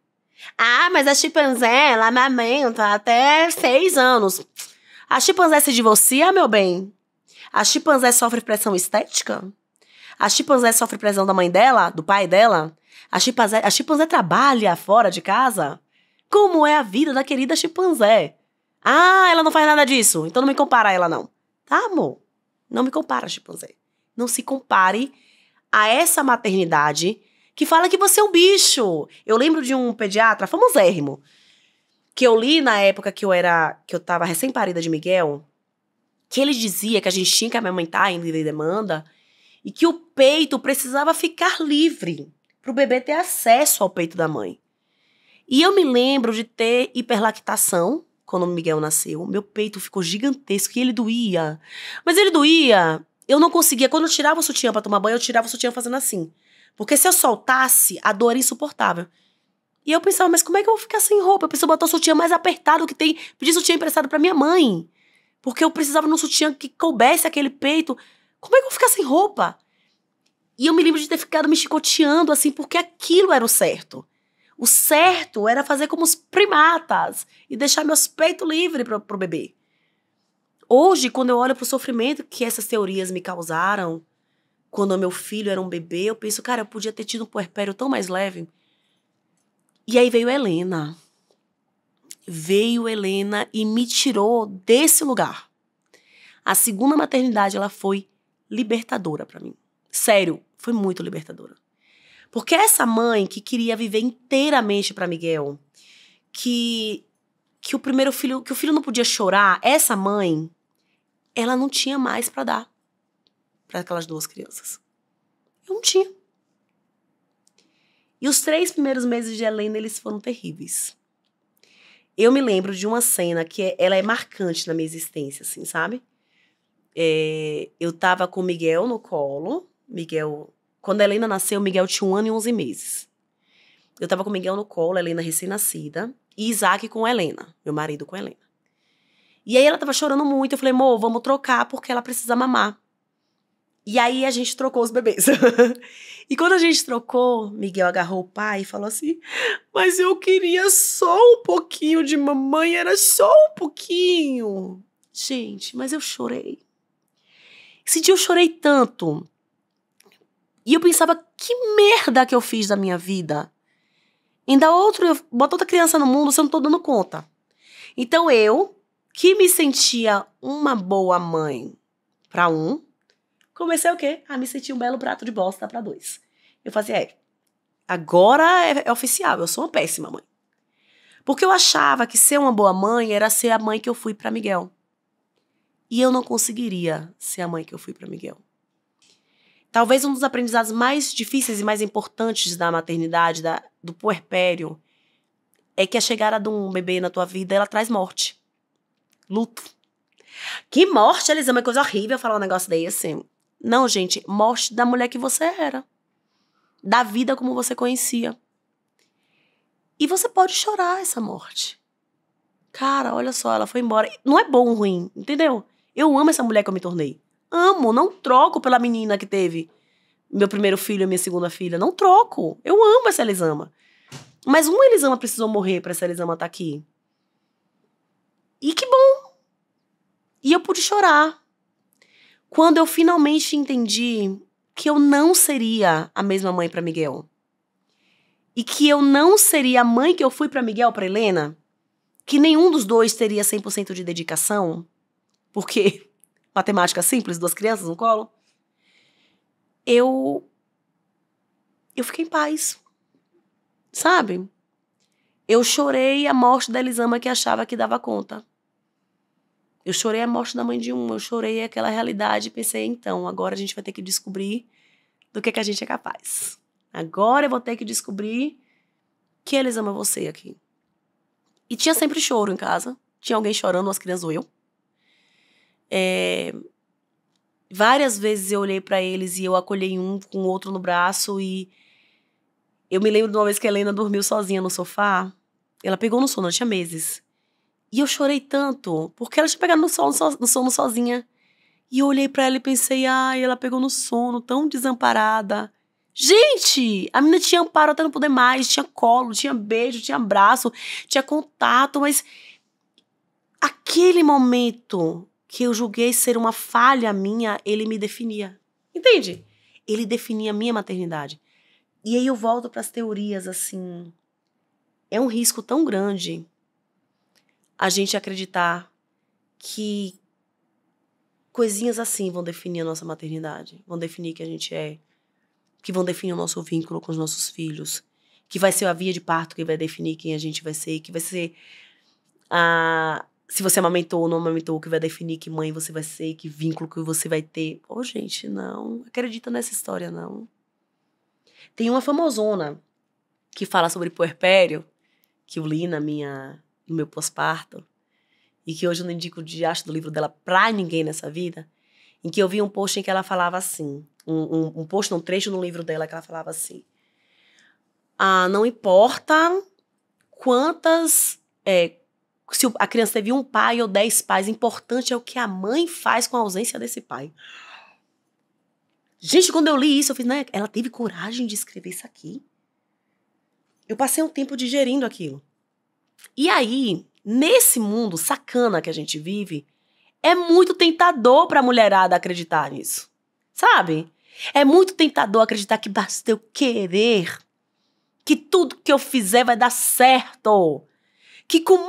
Ah, mas a chimpanzé, ela amamenta até 6 anos. A chimpanzé se divorcia, meu bem? A chimpanzé sofre pressão estética? A chimpanzé sofre pressão da mãe dela, do pai dela? A chimpanzé trabalha fora de casa? Como é a vida da querida chimpanzé? Ah, ela não faz nada disso, então não me compara a ela não. Tá, amor? Não me compara a chimpanzé. Não se compare a essa maternidade que fala que você é um bicho. Eu lembro de um pediatra famosérrimo que eu li na época que eu tava recém-parida de Miguel, que ele dizia que a gente tinha que amamentar em livre demanda e que o peito precisava ficar livre pro bebê ter acesso ao peito da mãe. E eu me lembro de ter hiperlactação quando o Miguel nasceu. Meu peito ficou gigantesco e ele doía. Mas ele doía, eu não conseguia. Quando eu tirava o sutiã pra tomar banho, eu tirava o sutiã fazendo assim. Porque se eu soltasse, a dor era insuportável. E eu pensava, mas como é que eu vou ficar sem roupa? Eu preciso botar o sutiã mais apertado que tem. Pedi sutiã emprestado pra minha mãe. Porque eu precisava de um sutiã que coubesse aquele peito. Como é que eu vou ficar sem roupa? E eu me lembro de ter ficado me chicoteando assim, porque aquilo era o certo. O certo era fazer como os primatas e deixar meus peitos livres pro bebê. Hoje, quando eu olho pro sofrimento que essas teorias me causaram, quando o meu filho era um bebê, eu penso, cara, eu podia ter tido um puerpério tão mais leve. E aí veio Helena. Veio Helena e me tirou desse lugar. A segunda maternidade, ela foi libertadora pra mim. Sério, foi muito libertadora. Porque essa mãe que queria viver inteiramente pra Miguel, que o filho não podia chorar, essa mãe, ela não tinha mais pra dar pra aquelas 2 crianças. Eu não tinha. E os 3 primeiros meses de Helena, eles foram terríveis. Eu me lembro de uma cena que ela é marcante na minha existência, assim, sabe? Eu tava com o Miguel no colo. Quando a Helena nasceu, o Miguel tinha 1 ano e 11 meses. Eu tava com o Miguel no colo, a Helena recém-nascida. E Isaac com Helena, meu marido com Helena. E aí ela tava chorando muito, eu falei, amor, vamos trocar porque ela precisa mamar. E aí a gente trocou os bebês. E quando a gente trocou, Miguel agarrou o pai e falou assim, mas eu queria só um pouquinho de mamãe, era só um pouquinho. Gente, mas eu chorei. Esse dia eu chorei tanto. E eu pensava, que merda que eu fiz da minha vida. Ainda botar outra criança no mundo, você não tô dando conta. Então eu, que me sentia uma boa mãe pra um, comecei o quê? A me sentir um belo prato de bosta pra 2. Eu fazia, agora é oficial, eu sou uma péssima mãe. Porque eu achava que ser uma boa mãe era ser a mãe que eu fui pra Miguel. E eu não conseguiria ser a mãe que eu fui pra Miguel. Talvez um dos aprendizados mais difíceis e mais importantes da maternidade, do puerpério, é que a chegada de um bebê na tua vida, ela traz morte. Luto. Que morte, Elisama, é coisa horrível falar um negócio desse. Não, gente, morte da mulher que você era. Da vida como você conhecia. E você pode chorar essa morte. Cara, olha só, ela foi embora. Não é bom ou ruim, entendeu? Eu amo essa mulher que eu me tornei. Amo, não troco pela menina que teve meu primeiro filho e minha segunda filha. Não troco. Eu amo essa Elisama. Mas uma Elisama precisou morrer pra essa Elisama estar aqui. E que bom. E eu pude chorar. Quando eu finalmente entendi que eu não seria a mesma mãe pra Miguel. E que eu não seria a mãe que eu fui pra Miguel, pra Helena. Que nenhum dos dois teria 100% de dedicação. Porque matemática simples, 2 crianças no colo. Eu fiquei em paz. Sabe? Eu chorei a morte da Elisama que achava que dava conta. Eu chorei a morte da mãe de um. Eu chorei aquela realidade e pensei, então, agora a gente vai ter que descobrir do que a gente é capaz. Agora eu vou ter que descobrir que eles amam você aqui. E tinha sempre choro em casa. Tinha alguém chorando, as crianças ou eu. Várias vezes eu olhei pra eles e eu acolhei um com o outro no braço e eu me lembro de uma vez que a Helena dormiu sozinha no sofá. Ela pegou no sono, ela tinha meses. E eu chorei tanto, porque ela tinha pegado no sono sozinha. E eu olhei pra ela e pensei, ai, ela pegou no sono, tão desamparada. Gente, a menina tinha amparo até não poder mais, tinha colo, tinha beijo, tinha abraço, tinha contato, mas aquele momento que eu julguei ser uma falha minha, ele me definia. Entende? Ele definia a minha maternidade. E aí eu volto pras teorias, assim, é um risco tão grande a gente acreditar que coisinhas assim vão definir a nossa maternidade, vão definir quem a gente é, que vão definir o nosso vínculo com os nossos filhos, que vai ser a via de parto que vai definir quem a gente vai ser, que vai ser se você amamentou ou não amamentou, que vai definir que mãe você vai ser, que vínculo que você vai ter. Ô, gente, não acredita nessa história, não. Tem uma famosona que fala sobre puerpério, que eu li no meu pós-parto, e que hoje eu não indico o diacho do livro dela pra ninguém nessa vida, em que eu vi um post em que ela falava assim, um trecho no livro dela que ela falava assim, não importa quantas, se a criança teve um pai ou 10 pais, importante é o que a mãe faz com a ausência desse pai. Gente, quando eu li isso, eu fiz, né, ela teve coragem de escrever isso aqui? Eu passei um tempo digerindo aquilo. E aí, nesse mundo sacana que a gente vive, é muito tentador pra mulherada acreditar nisso. Sabe? É muito tentador acreditar que basta eu querer, que tudo que eu fizer vai dar certo, que com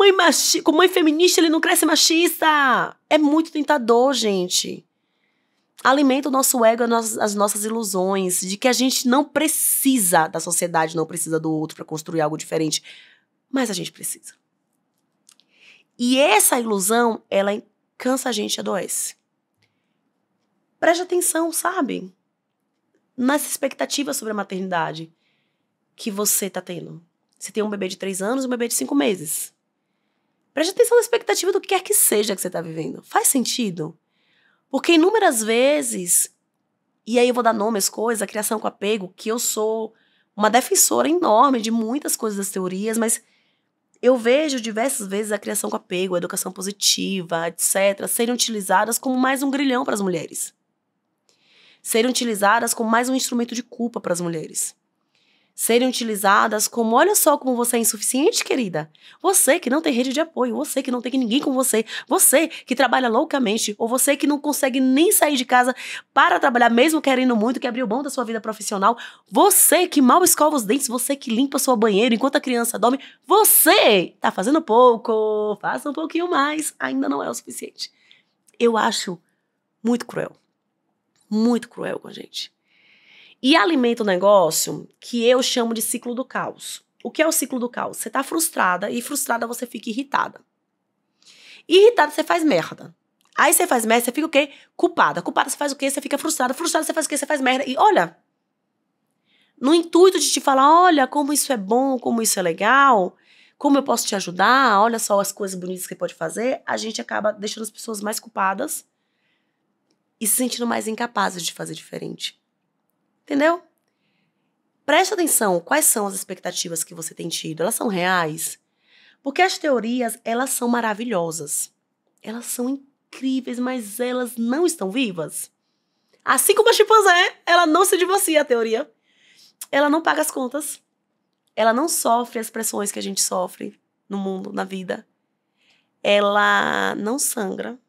mãe feminista ele não cresce machista. É muito tentador, gente. Alimenta o nosso ego, as nossas ilusões de que a gente não precisa da sociedade, não precisa do outro pra construir algo diferente. Mas a gente precisa. E essa ilusão, ela cansa a gente e adoece. Preste atenção, sabe? Nas expectativas sobre a maternidade que você tá tendo. Você tem um bebê de 3 anos e um bebê de 5 meses. Preste atenção na expectativa do que quer que seja que você tá vivendo. Faz sentido? Porque inúmeras vezes, e aí eu vou dar nome às coisas, a criação com apego, que eu sou uma defensora enorme de muitas coisas das teorias, mas Eu vejo diversas vezes a criação com apego, a educação positiva, etc., serem utilizadas como mais um grilhão para as mulheres. Serem utilizadas como mais um instrumento de culpa para as mulheres. Serem utilizadas como, olha só como você é insuficiente, querida. Você que não tem rede de apoio, você que não tem ninguém com você, você que trabalha loucamente, ou você que não consegue nem sair de casa para trabalhar, mesmo querendo muito, que abriu mão da sua vida profissional, você que mal escova os dentes, você que limpa sua banheira enquanto a criança dorme, você tá fazendo pouco, faça um pouquinho mais, ainda não é o suficiente. Eu acho muito cruel com a gente. E alimenta um negócio que eu chamo de ciclo do caos. O que é o ciclo do caos? Você tá frustrada e frustrada você fica irritada. Irritada você faz merda. Aí você faz merda, você fica o quê? Culpada. Culpada você faz o quê? Você fica frustrada. Frustrada você faz o quê? Você faz merda. E olha, no intuito de te falar, olha como isso é bom, como isso é legal, como eu posso te ajudar, olha só as coisas bonitas que você pode fazer, a gente acaba deixando as pessoas mais culpadas e se sentindo mais incapazes de fazer diferente. Entendeu? Preste atenção, quais são as expectativas que você tem tido? Elas são reais? Porque as teorias, elas são maravilhosas. Elas são incríveis, mas elas não estão vivas. Assim como a chimpanzé, ela não se divorcia, a teoria. Ela não paga as contas. Ela não sofre as pressões que a gente sofre no mundo, na vida. Ela não sangra.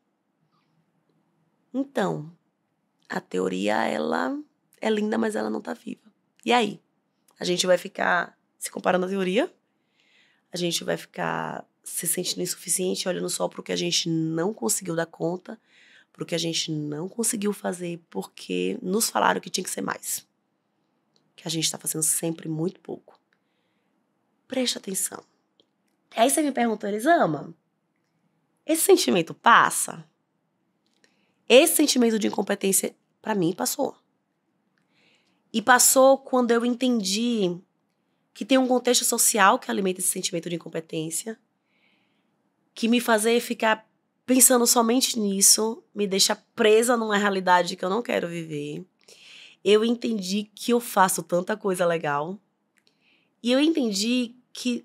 Então, a teoria, ela é linda, mas ela não tá viva. E aí? A gente vai ficar se comparando à teoria? A gente vai ficar se sentindo insuficiente, olhando só pro que a gente não conseguiu dar conta, pro que a gente não conseguiu fazer, porque nos falaram que tinha que ser mais. Que a gente tá fazendo sempre muito pouco. Preste atenção. Aí você me perguntou, Elisama, esse sentimento passa? Esse sentimento de incompetência, pra mim, passou. E passou quando eu entendi que tem um contexto social que alimenta esse sentimento de incompetência, que me fazer ficar pensando somente nisso me deixa presa numa realidade que eu não quero viver. Eu entendi que eu faço tanta coisa legal. E eu entendi que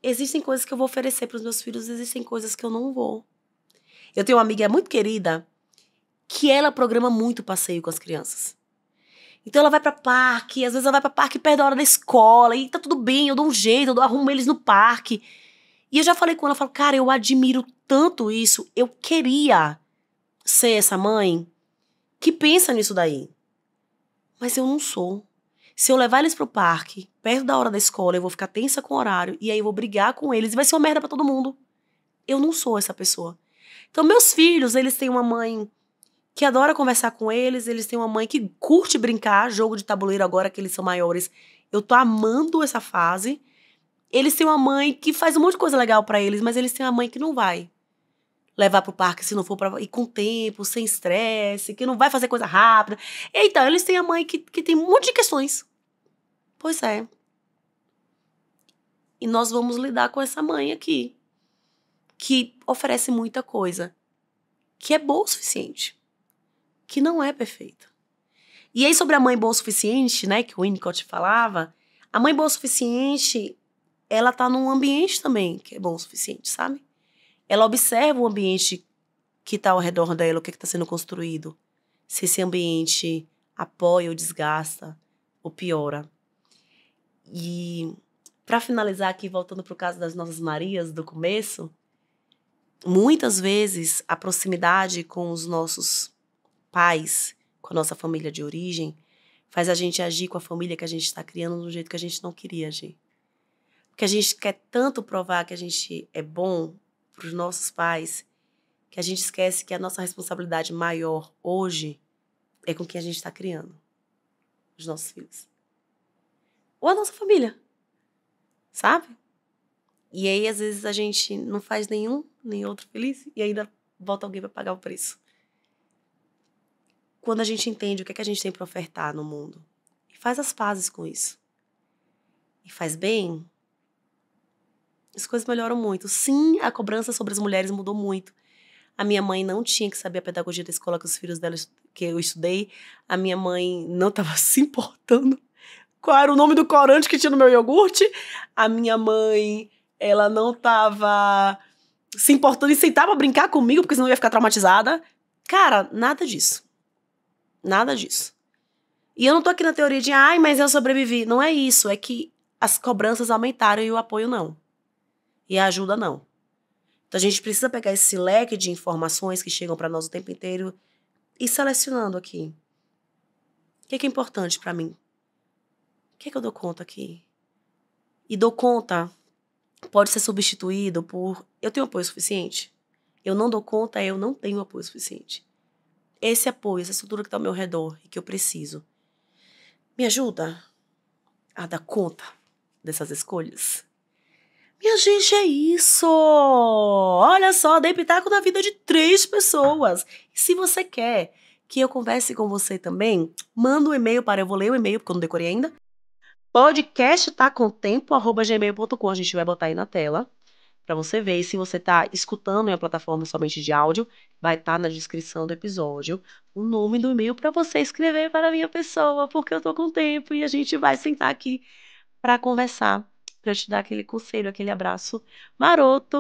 existem coisas que eu vou oferecer para os meus filhos, existem coisas que eu não vou. Eu tenho uma amiga muito querida que ela programa muito passeio com as crianças. Então ela vai pra parque, às vezes ela vai pra parque perto da hora da escola, e tá tudo bem, eu dou um jeito, eu arrumo eles no parque. E eu já falei com ela, eu falo, cara, eu admiro tanto isso, eu queria ser essa mãe que pensa nisso daí. Mas eu não sou. Se eu levar eles pro parque, perto da hora da escola, eu vou ficar tensa com o horário, e aí eu vou brigar com eles, e vai ser uma merda pra todo mundo. Eu não sou essa pessoa. Então meus filhos, eles têm uma mãe que adora conversar com eles têm uma mãe que curte brincar, jogo de tabuleiro agora que eles são maiores. Eu tô amando essa fase. Eles têm uma mãe que faz um monte de coisa legal pra eles, mas eles têm uma mãe que não vai levar pro parque se não for pra ir com tempo, sem estresse, que não vai fazer coisa rápida. Então, eles têm a mãe que tem um monte de questões. Pois é. E nós vamos lidar com essa mãe aqui, que oferece muita coisa, que é boa o suficiente, que não é perfeita. E aí, sobre a mãe boa o suficiente, né, que o Winnicott falava, a mãe boa o suficiente, ela tá num ambiente também que é bom o suficiente, sabe? Ela observa o ambiente que tá ao redor dela, o que tá sendo construído. Se esse ambiente apoia ou desgasta ou piora. E para finalizar aqui, voltando pro caso das nossas Marias do começo, muitas vezes a proximidade com os nossos pais, com a nossa família de origem, faz a gente agir com a família que a gente está criando de um jeito que a gente não queria agir. Porque a gente quer tanto provar que a gente é bom para os nossos pais, que a gente esquece que a nossa responsabilidade maior hoje é com quem a gente está criando, os nossos filhos. Ou a nossa família, sabe? E aí, às vezes, a gente não faz nenhum, nem outro feliz, e ainda volta alguém para pagar o preço. Quando a gente entende o que é que a gente tem para ofertar no mundo, e faz as pazes com isso, e faz bem, as coisas melhoram muito. Sim, a cobrança sobre as mulheres mudou muito. A minha mãe não tinha que saber a pedagogia da escola com os filhos dela que eu estudei. A minha mãe não estava se importando qual era o nome do corante que tinha no meu iogurte. A minha mãe ela não tava se importando em sentar pra brincar comigo, porque senão eu ia ficar traumatizada. Cara, nada disso. Nada disso. E eu não tô aqui na teoria de, ai, mas eu sobrevivi. Não é isso, é que as cobranças aumentaram e o apoio não. E a ajuda não. Então a gente precisa pegar esse leque de informações que chegam pra nós o tempo inteiro e selecionando aqui. O que é importante pra mim? O que é que eu dou conta aqui? E dou conta pode ser substituído por eu tenho apoio suficiente? Eu não dou conta, eu não tenho apoio suficiente. Esse apoio, essa estrutura que está ao meu redor e que eu preciso, me ajuda a dar conta dessas escolhas? Minha gente, é isso! Olha só, dei pitaco na vida de 3 pessoas. E se você quer que eu converse com você também, manda um e-mail para eu vou ler o e-mail, porque eu não decorei ainda. podcasttacontempo@gmail.com. A gente vai botar aí na tela para você ver. E se você está escutando em uma plataforma somente de áudio, vai estar na descrição do episódio o nome do e-mail para você escrever para a minha pessoa, porque eu tô com tempo e a gente vai sentar aqui para conversar, para te dar aquele conselho, aquele abraço maroto.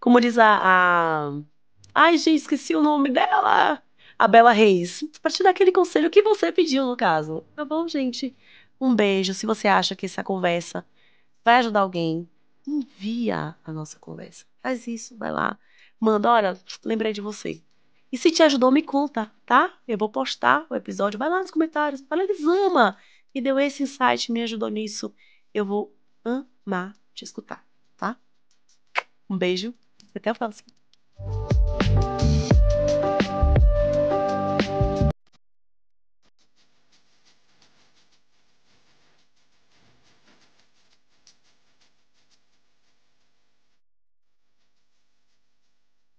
Como diz Ai, gente, esqueci o nome dela. A Bela Reis. Para te dar aquele conselho que você pediu, no caso. Tá bom, gente? Um beijo. Se você acha que essa conversa vai ajudar alguém, envia a nossa conversa. Faz isso, vai lá. Manda, olha, lembrei de você. E se te ajudou, me conta, tá? Eu vou postar o episódio. Vai lá nos comentários. Fala, Elisama, me deu esse insight, me ajudou nisso. Eu vou amar te escutar, tá? Um beijo. Até a próxima.